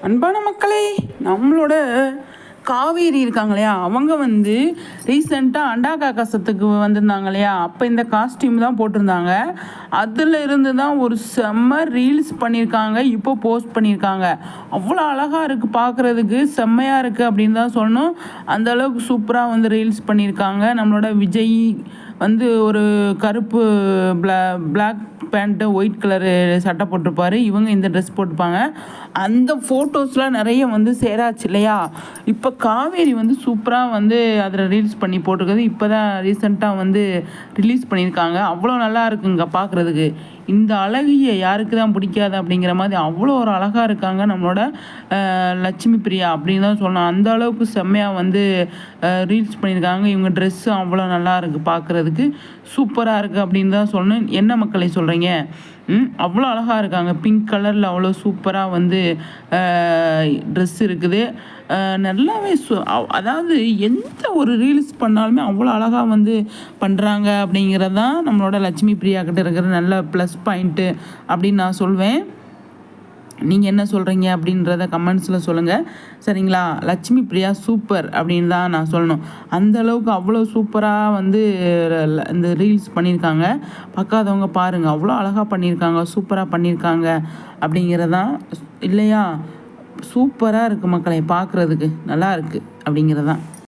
அன்பான மக்களே, நம்மளோட காவேரி இருக்காங்க இல்லையா, அவங்க ரீசெண்டாக அண்டாக்கா கசத்துக்கு வந்திருந்தாங்க இல்லையா, அப்போ இந்த காஸ்டியூம் தான் போட்டிருந்தாங்க. அதில் இருந்து தான் ஒரு செம்ம ரீல்ஸ் பண்ணியிருக்காங்க, இப்போ போஸ்ட் பண்ணியிருக்காங்க. அவ்வளோ அழகாக இருக்குது, பார்க்குறதுக்கு செம்மையாக இருக்குது அப்படின்னு தான் சொல்லணும். அந்தளவுக்கு சூப்பராக ரீல்ஸ் பண்ணியிருக்காங்க. நம்மளோட விஜய் ஒரு கருப்பு பிளாக் பேண்ட்டு ஒயிட் கலரு சட்டை போட்டிருப்பாரு. இவங்க இந்த ட்ரெஸ் போட்டிருப்பாங்க. அந்த ஃபோட்டோஸ்லாம் நிறைய சேராச்சு இல்லையா. இப்போ காவேரி சூப்பராக அதில் ரீல்ஸ் பண்ணி போட்டிருக்குது. இப்போ தான் ரீசெண்டாக ரிலீஸ் பண்ணியிருக்காங்க. அவ்வளோ நல்லா இருக்குங்க பார்க்குறதுக்கு. இந்த அழகிய யாருக்கு தான் பிடிக்காது அப்படிங்கிற மாதிரி அவ்வளோ ஒரு அழகாக இருக்காங்க நம்மளோட லட்சுமி பிரியா அப்படின்னு தான் சொல்லணும். அந்த அளவுக்கு செம்மையாக ரீல்ஸ் பண்ணியிருக்காங்க. இவங்க ட்ரெஸ்ஸு அவ்வளோ நல்லா இருக்குது, பார்க்குறதுக்கு சூப்பராக இருக்குது அப்படின்னு தான் சொல்லணும். என்ன மக்களை சொல்கிறீங்க? அவ்வளோ அழகாக இருக்காங்க. பிங்க் கலரில் அவ்வளோ சூப்பராக ட்ரெஸ் இருக்குது. நல்லாவே அதாவது எந்த ஒரு ரீல்ஸ் பண்ணாலுமே அவ்வளோ அழகாக பண்ணுறாங்க அப்படிங்கிறது தான் நம்மளோட லட்சுமி பிரியா கிட்ட இருக்கிற நல்ல ப்ளஸ் பாயிண்ட்டு அப்படின்னு நான் சொல்வேன். நீங்கள் என்ன சொல்கிறீங்க அப்படின்றத கமெண்ட்ஸில் சொல்லுங்கள், சரிங்களா. லட்சுமி பிரியா சூப்பர் அப்படின்னு தான் நான் சொல்லணும். அந்தளவுக்கு அவ்வளோ சூப்பராக இந்த ரீல்ஸ் பண்ணியிருக்காங்க. பார்க்காதவங்க பாருங்கள், அவ்வளோ அழகாக பண்ணியிருக்காங்க, சூப்பராக பண்ணியிருக்காங்க அப்படிங்கிறதான் இல்லையா. சூப்பராக இருக்குது மக்களை, பார்க்குறதுக்கு நல்லா இருக்குது அப்படிங்கிறதான்.